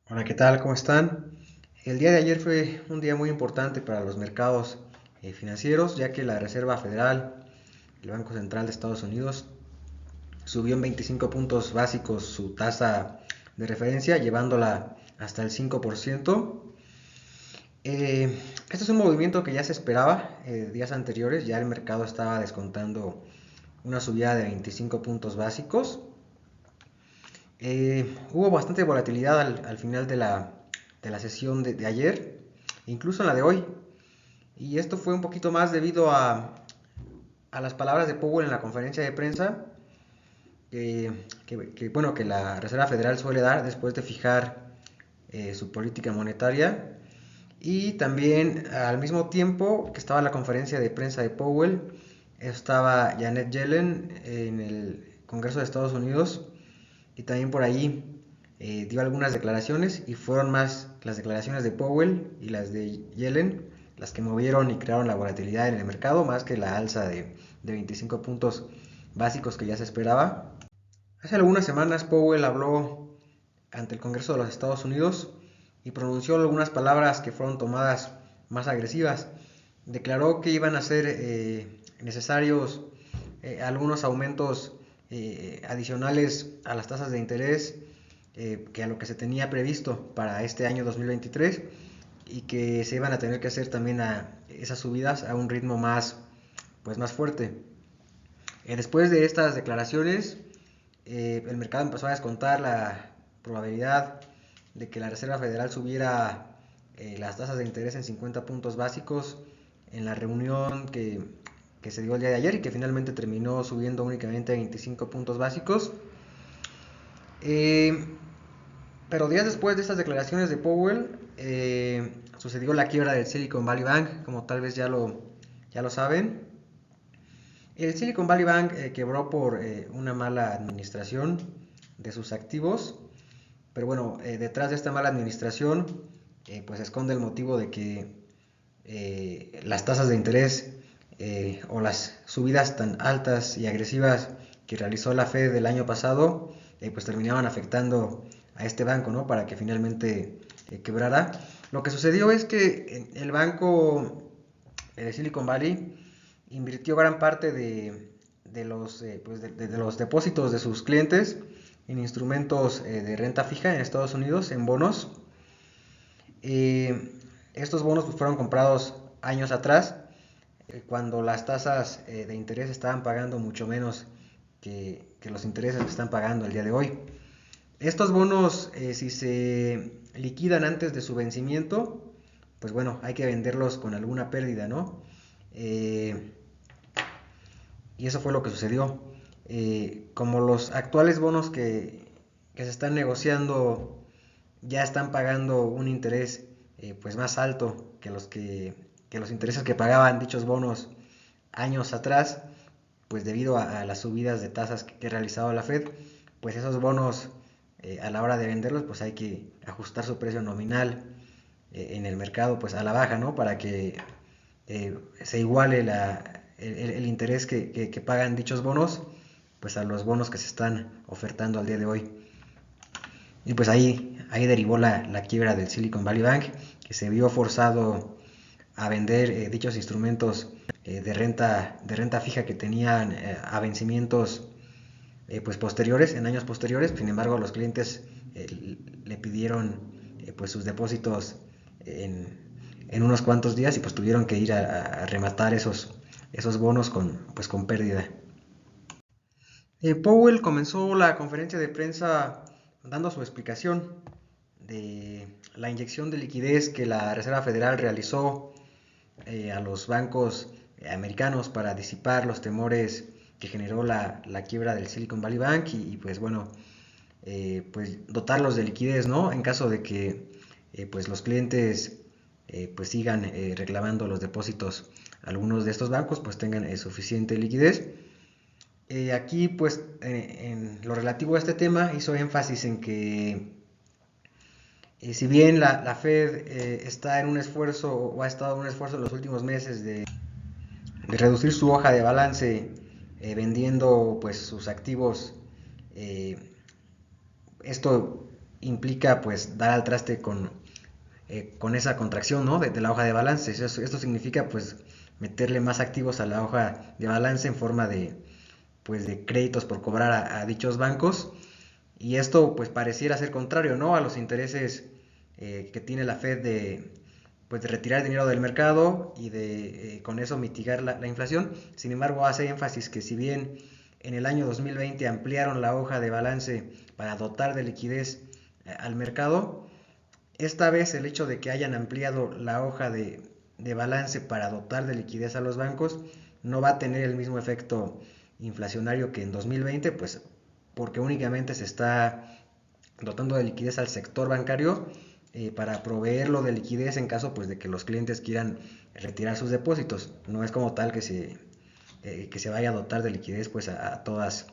Hola, ¿qué tal? ¿Cómo están? El día de ayer fue un día muy importante para los mercados financieros, ya que la Reserva Federal, el Banco Central de Estados Unidos, subió en 25 puntos básicos su tasa de referencia, llevándola hasta el 5%. Este es un movimiento que ya se esperaba días anteriores, ya el mercado estaba descontando una subida de 25 puntos básicos. Hubo bastante volatilidad al final de la sesión de ayer, incluso en la de hoy. Y esto fue un poquito más debido a las palabras de Powell en la conferencia de prensa bueno, que la Reserva Federal suele dar después de fijar su política monetaria. Y también al mismo tiempo que estaba la conferencia de prensa de Powell, estaba Janet Yellen en el Congreso de Estados Unidos y también por ahí dio algunas declaraciones y fueron más las declaraciones de Powell y las de Yellen las que movieron y crearon la volatilidad en el mercado más que la alza de 25 puntos básicos que ya se esperaba. Hace algunas semanas Powell habló ante el Congreso de los Estados Unidos y pronunció algunas palabras que fueron tomadas más agresivas. Declaró que iban a ser necesarios algunos aumentos adicionales a las tasas de interés que a lo que se tenía previsto para este año 2023 y que se iban a tener que hacer también a esas subidas a un ritmo más fuerte. Después de estas declaraciones, el mercado empezó a descontar la probabilidad de que la Reserva Federal subiera las tasas de interés en 50 puntos básicos en la reunión que se dio el día de ayer y que finalmente terminó subiendo únicamente 25 puntos básicos. Eh, pero días después de estas declaraciones de Powell, sucedió la quiebra del Silicon Valley Bank, como tal vez ya lo saben. El Silicon Valley Bank quebró por una mala administración de sus activos, pero bueno, detrás de esta mala administración, pues esconde el motivo de que las tasas de interés o las subidas tan altas y agresivas que realizó la Fed el año pasado, pues terminaban afectando a este banco, ¿no? Para que finalmente quebrara. Lo que sucedió es que el banco de Silicon Valley invirtió gran parte de los depósitos de sus clientes en instrumentos de renta fija en Estados Unidos, en bonos. Estos bonos pues, fueron comprados años atrás, cuando las tasas de interés estaban pagando mucho menos que los intereses que están pagando el día de hoy. Estos bonos, si se liquidan antes de su vencimiento, pues bueno, hay que venderlos con alguna pérdida, ¿no? Eh, y eso fue lo que sucedió. Como los actuales bonos que se están negociando ya están pagando un interés pues más alto que los intereses que pagaban dichos bonos años atrás, pues debido a las subidas de tasas que ha realizado la Fed, pues esos bonos a la hora de venderlos pues hay que ajustar su precio nominal en el mercado pues a la baja, ¿no? Para que se iguale el interés que pagan dichos bonos pues a los bonos que se están ofertando al día de hoy. Y pues ahí derivó la quiebra del Silicon Valley Bank, que se vio forzado a vender dichos instrumentos de renta fija que tenían a vencimientos pues posteriores, en años posteriores. Sin embargo, los clientes le pidieron pues sus depósitos en unos cuantos días y pues tuvieron que ir a rematar esos bonos con pérdida. Powell comenzó la conferencia de prensa dando su explicación de la inyección de liquidez que la Reserva Federal realizó a los bancos americanos para disipar los temores que generó la quiebra del Silicon Valley Bank y pues bueno, pues dotarlos de liquidez, ¿no? En caso de que pues los clientes pues sigan reclamando los depósitos, algunos de estos bancos pues tengan suficiente liquidez. Aquí, pues, en lo relativo a este tema, hizo énfasis en que si bien la Fed está en un esfuerzo o ha estado en un esfuerzo en los últimos meses de reducir su hoja de balance vendiendo pues sus activos, eh, esto implica pues dar al traste con esa contracción, ¿no? de la hoja de balance. Esto significa pues meterle más activos a la hoja de balance en forma de créditos por cobrar a dichos bancos. Y esto pues pareciera ser contrario, ¿no? A los intereses que tiene la Fed de retirar dinero del mercado y de con eso mitigar la inflación. Sin embargo, hace énfasis que si bien en el año 2020 ampliaron la hoja de balance para dotar de liquidez al mercado, esta vez el hecho de que hayan ampliado la hoja de balance para dotar de liquidez a los bancos no va a tener el mismo efecto inflacionario que en 2020, pues porque únicamente se está dotando de liquidez al sector bancario para proveerlo de liquidez en caso pues de que los clientes quieran retirar sus depósitos. No es como tal que se vaya a dotar de liquidez pues a todas,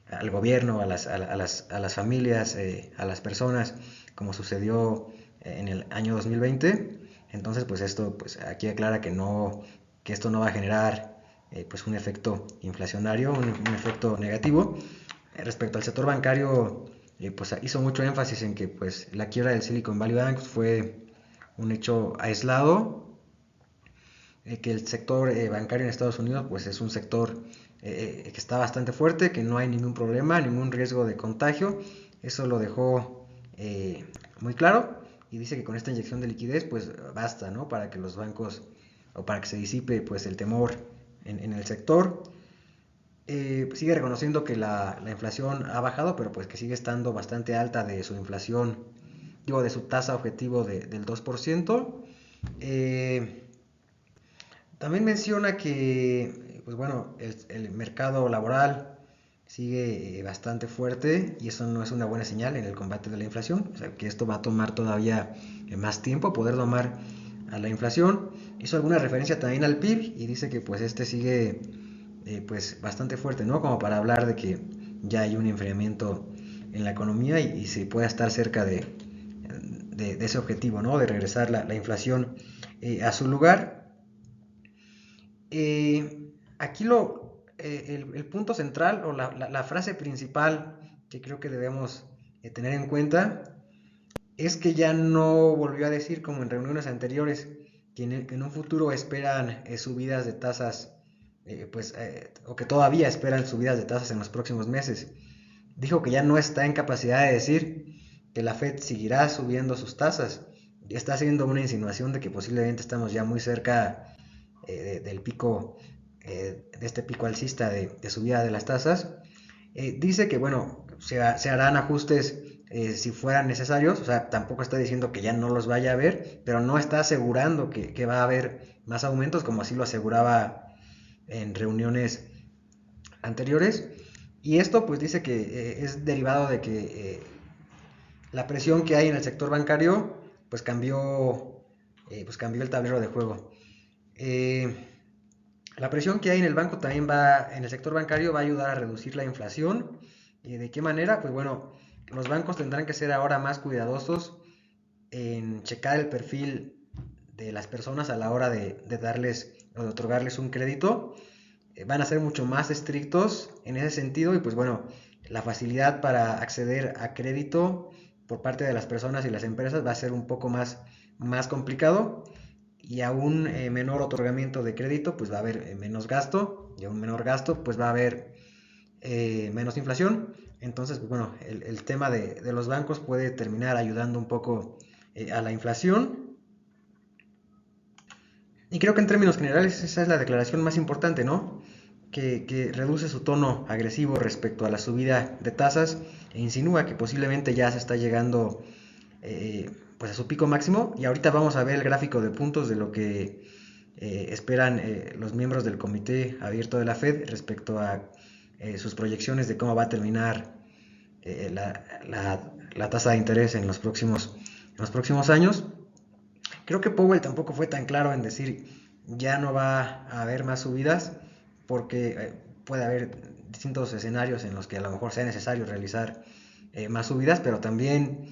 al gobierno, a las familias, a las personas, como sucedió en el año 2020. Entonces pues esto pues aquí aclara que esto no va a generar pues un efecto inflacionario, un efecto negativo. Respecto al sector bancario, pues hizo mucho énfasis en que pues la quiebra del Silicon Valley Bank fue un hecho aislado, que el sector bancario en Estados Unidos pues es un sector que está bastante fuerte, que no hay ningún problema, ningún riesgo de contagio. Eso lo dejó muy claro y dice que con esta inyección de liquidez pues basta, ¿no? Para que los bancos o para que se disipe pues el temor en el sector. Sigue reconociendo que la inflación ha bajado, pero pues que sigue estando bastante alta de su inflación, digo, de su tasa objetivo del 2%. También menciona que, pues bueno, el mercado laboral sigue bastante fuerte y eso no es una buena señal en el combate de la inflación, o sea, que esto va a tomar todavía más tiempo poder domar a la inflación. Hizo alguna referencia también al PIB y dice que pues este sigue pues bastante fuerte, ¿no? Como para hablar de que ya hay un enfriamiento en la economía y se pueda estar cerca de ese objetivo, ¿no? De regresar la inflación a su lugar. Aquí el punto central o la frase principal que creo que debemos tener en cuenta es que ya no volvió a decir como en reuniones anteriores que en un futuro esperan subidas de tasas, o que todavía esperan subidas de tasas en los próximos meses. Dijo que ya no está en capacidad de decir que la Fed seguirá subiendo sus tasas. Está haciendo una insinuación de que posiblemente estamos ya muy cerca del pico, de este pico alcista de subida de las tasas. Dice que, bueno, se harán ajustes si fueran necesarios, o sea, tampoco está diciendo que ya no los vaya a haber, pero no está asegurando que va a haber más aumentos, como así lo aseguraba en reuniones anteriores. Y esto pues dice que es derivado de que la presión que hay en el sector bancario pues cambió el tablero de juego. Eh, la presión que hay en el banco también en el sector bancario va a ayudar a reducir la inflación. ¿De qué manera? Pues bueno, los bancos tendrán que ser ahora más cuidadosos en checar el perfil de las personas a la hora de darles o de otorgarles un crédito. Van a ser mucho más estrictos en ese sentido y pues bueno, la facilidad para acceder a crédito por parte de las personas y las empresas va a ser un poco más complicado y a un menor otorgamiento de crédito pues va a haber menos gasto y a un menor gasto pues va a haber menos inflación. Entonces pues bueno, el tema de los bancos puede terminar ayudando un poco a la inflación. Y creo que en términos generales esa es la declaración más importante, ¿no? Que reduce su tono agresivo respecto a la subida de tasas e insinúa que posiblemente ya se está llegando pues a su pico máximo. Y ahorita vamos a ver el gráfico de puntos de lo que esperan los miembros del comité abierto de la Fed respecto a sus proyecciones de cómo va a terminar la tasa de interés en los próximos años. Creo que Powell tampoco fue tan claro en decir ya no va a haber más subidas porque puede haber distintos escenarios en los que a lo mejor sea necesario realizar más subidas, pero también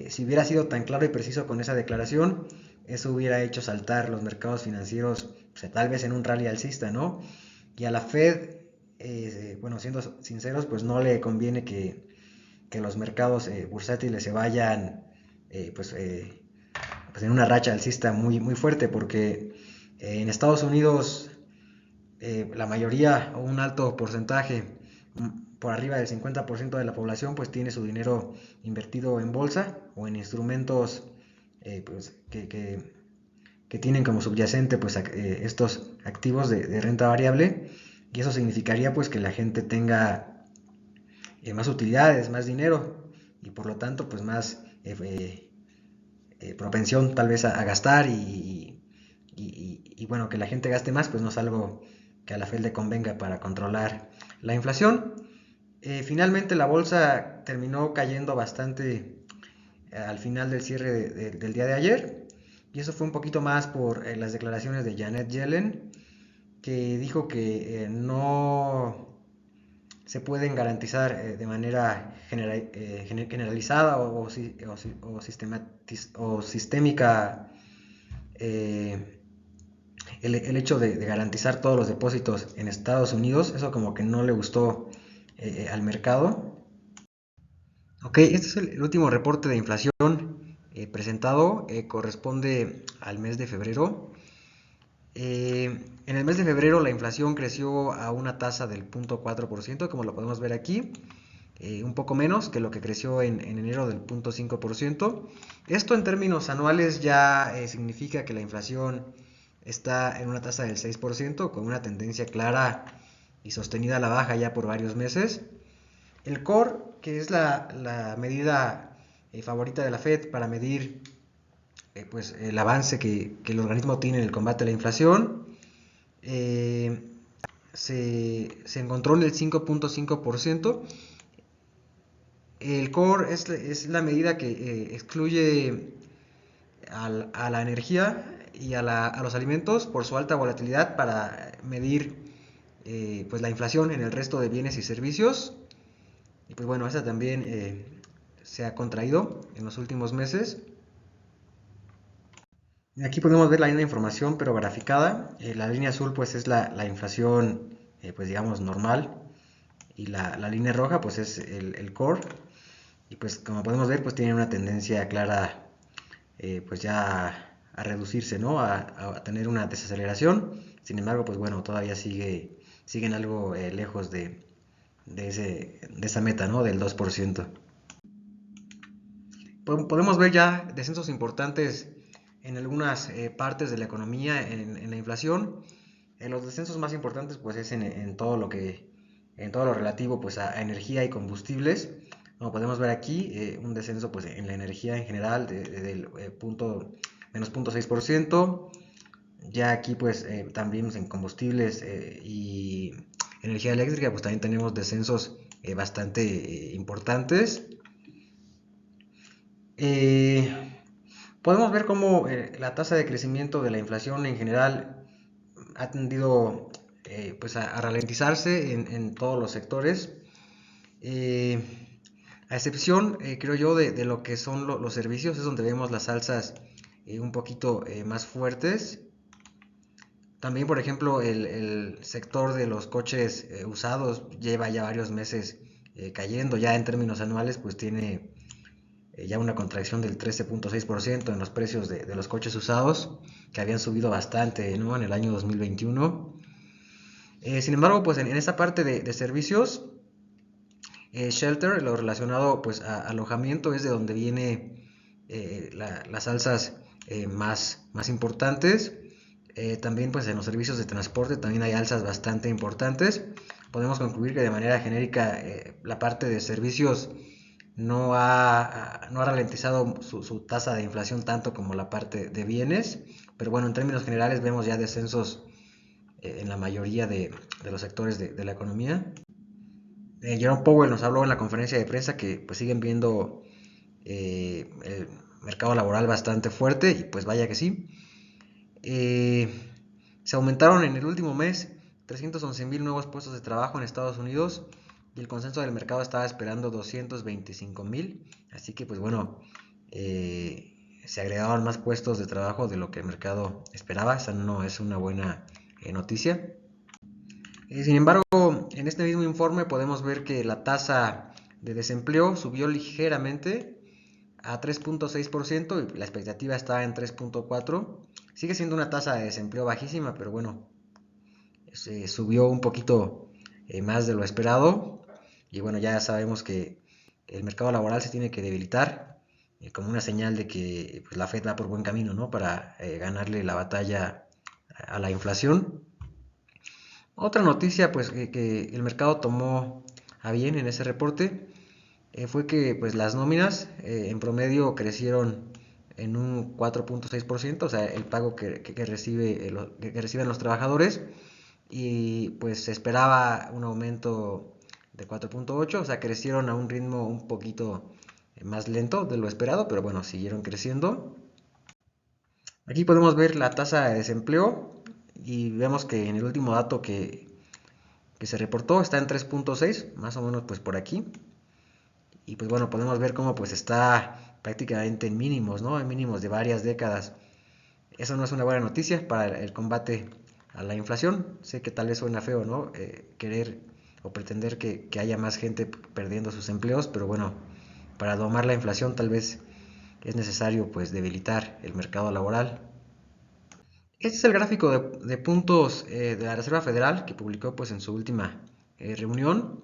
si hubiera sido tan claro y preciso con esa declaración, eso hubiera hecho saltar los mercados financieros, o sea, tal vez en un rally alcista, ¿no? Y a la Fed, bueno, siendo sinceros, pues no le conviene que los mercados bursátiles se vayan pues en una racha alcista muy fuerte, porque en Estados Unidos la mayoría o un alto porcentaje, por arriba del 50% de la población, pues tiene su dinero invertido en bolsa o en instrumentos pues, que tienen como subyacente pues, estos activos de renta variable, y eso significaría pues que la gente tenga más utilidades, más dinero, y por lo tanto pues más propensión tal vez a gastar, y bueno, que la gente gaste más pues no es algo que a la Fed le convenga para controlar la inflación. Finalmente la bolsa terminó cayendo bastante al final del cierre del día de ayer, y eso fue un poquito más por las declaraciones de Janet Yellen, que dijo que no se pueden garantizar de manera generalizada o sistémica el hecho de garantizar todos los depósitos en Estados Unidos. Eso como que no le gustó al mercado. Ok, este es el último reporte de inflación presentado, corresponde al mes de febrero. En el mes de febrero la inflación creció a una tasa del 0.4%, como lo podemos ver aquí, un poco menos que lo que creció en enero del 0.5%. Esto en términos anuales ya significa que la inflación está en una tasa del 6%, con una tendencia clara y sostenida a la baja ya por varios meses. El core, que es la medida favorita de la Fed para medir pues, el avance que el organismo tiene en el combate a la inflación, se encontró en el 5.5%. El core es la medida que excluye a la energía y a los alimentos por su alta volatilidad, para medir pues la inflación en el resto de bienes y servicios. Y pues bueno, esa también se ha contraído en los últimos meses. Aquí podemos ver la misma información pero graficada. La línea azul pues es la inflación pues digamos normal, y la línea roja pues es el core, y pues como podemos ver pues tiene una tendencia clara pues ya a reducirse, ¿no? A tener una desaceleración. Sin embargo pues bueno, todavía siguen algo lejos de esa meta, ¿no? Del 2%. Podemos ver ya descensos importantes en algunas partes de la economía en la inflación. Los descensos más importantes pues es en todo lo relativo pues a energía y combustibles. Como podemos ver aquí, un descenso pues en la energía en general del menos 0.6%. Ya aquí pues también en combustibles y energía eléctrica pues también tenemos descensos bastante importantes. Podemos ver cómo la tasa de crecimiento de la inflación en general ha tendido pues a ralentizarse en todos los sectores, eh, a excepción, creo yo, de lo que son los servicios. Es donde vemos las alzas un poquito más fuertes. También, por ejemplo, el sector de los coches usados lleva ya varios meses cayendo. Ya en términos anuales pues tiene ya una contracción del 13.6% en los precios de los coches usados, que habían subido bastante, ¿no? En el año 2021. Sin embargo, pues en esta parte de servicios, shelter, lo relacionado pues a alojamiento, es de donde viene las alzas más importantes. También pues en los servicios de transporte también hay alzas bastante importantes. Podemos concluir que de manera genérica la parte de servicios no ha ralentizado su tasa de inflación tanto como la parte de bienes, pero bueno, en términos generales vemos ya descensos en la mayoría de los sectores de la economía. Jerome Powell nos habló en la conferencia de prensa que pues siguen viendo el mercado laboral bastante fuerte, y pues vaya que sí. Se aumentaron en el último mes 311,000 nuevos puestos de trabajo en Estados Unidos, y el consenso del mercado estaba esperando 225,000. Así que pues bueno, se agregaron más puestos de trabajo de lo que el mercado esperaba. Esa no es una buena noticia. Sin embargo, en este mismo informe podemos ver que la tasa de desempleo subió ligeramente a 3.6% y la expectativa está en 3.4%. Sigue siendo una tasa de desempleo bajísima, pero bueno, se subió un poquito más de lo esperado. Y bueno, ya sabemos que el mercado laboral se tiene que debilitar como una señal de que pues, la Fed va por buen camino, ¿no? Para ganarle la batalla a la inflación. Otra noticia pues que el mercado tomó a bien en ese reporte fue que pues las nóminas en promedio crecieron en un 4.6%, o sea, el pago que reciben los trabajadores, y pues se esperaba un aumento de 4.8%, o sea, crecieron a un ritmo un poquito más lento de lo esperado, pero bueno, siguieron creciendo. Aquí podemos ver la tasa de desempleo y vemos que en el último dato que se reportó está en 3.6, más o menos pues por aquí. Y pues bueno, podemos ver cómo pues está prácticamente en mínimos, ¿no? En mínimos de varias décadas. Eso no es una buena noticia para el combate a la inflación. Sé que tal vez suena feo, ¿no? Querer o pretender que haya más gente perdiendo sus empleos, pero bueno, para domar la inflación tal vez es necesario pues debilitar el mercado laboral. Este es el gráfico de puntos de la Reserva Federal que publicó pues en su última reunión.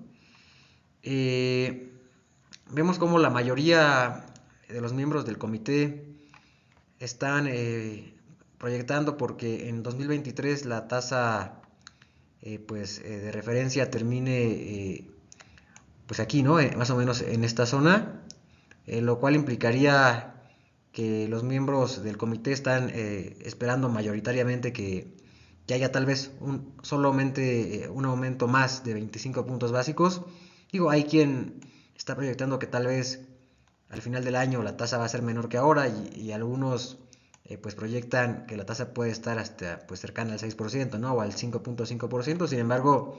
Eh, Vemos como la mayoría de los miembros del comité están proyectando porque en 2023 la tasa de referencia termine pues aquí, ¿no? Más o menos en esta zona, lo cual implicaría que los miembros del comité están esperando mayoritariamente que haya tal vez solamente un aumento más de 25 puntos básicos. Digo, hay quien está proyectando que tal vez al final del año la tasa va a ser menor que ahora y algunos pues proyectan que la tasa puede estar hasta pues cercana al 6%, ¿no? O al 5.5%. Sin embargo,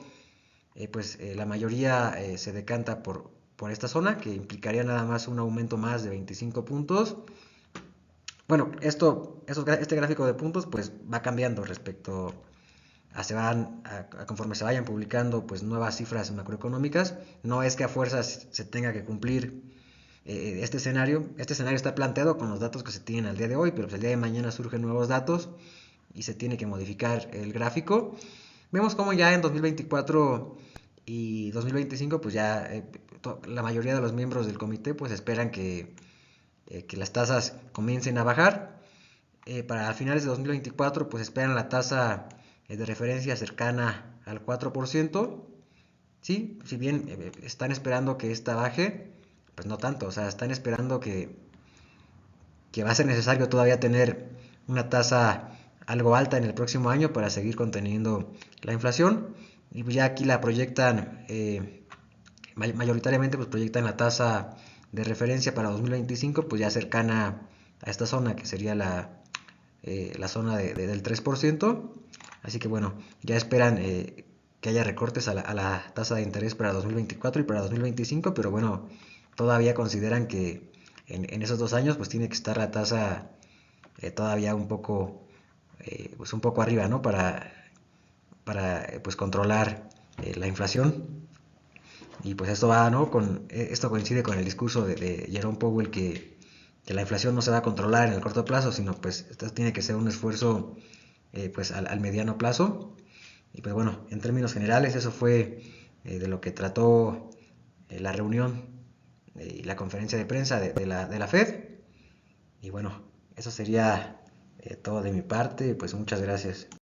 la mayoría se decanta por esta zona, que implicaría nada más un aumento más de 25 puntos. Bueno, este gráfico de puntos pues va cambiando respecto conforme se vayan publicando pues nuevas cifras macroeconómicas. No es que a fuerzas se tenga que cumplir este escenario. Este escenario está planteado con los datos que se tienen al día de hoy, pero pues el día de mañana surgen nuevos datos y se tiene que modificar el gráfico. Vemos como ya en 2024 y 2025 pues ya la mayoría de los miembros del comité pues esperan que las tasas comiencen a bajar. Para finales de 2024 pues esperan la tasa de referencia cercana al 4%. Sí, si bien están esperando que esta baje, pues no tanto, o sea, están esperando que va a ser necesario todavía tener una tasa algo alta en el próximo año para seguir conteniendo la inflación. Y pues ya aquí la proyectan, mayoritariamente pues proyectan la tasa de referencia para 2025 pues ya cercana a esta zona que sería la zona del 3%. Así que bueno, ya esperan que haya recortes a la tasa de interés para 2024 y para 2025, pero bueno, todavía consideran que en esos 2 años pues tiene que estar la tasa todavía pues un poco arriba, ¿no? Para pues controlar la inflación. Y pues esto va, ¿no? Esto coincide con el discurso de Jerome Powell que la inflación no se va a controlar en el corto plazo, sino pues esto tiene que ser un esfuerzo pues al mediano plazo. Y pues bueno, en términos generales eso fue de lo que trató la reunión y la conferencia de prensa de la Fed. Y bueno, eso sería todo de mi parte, pues muchas gracias.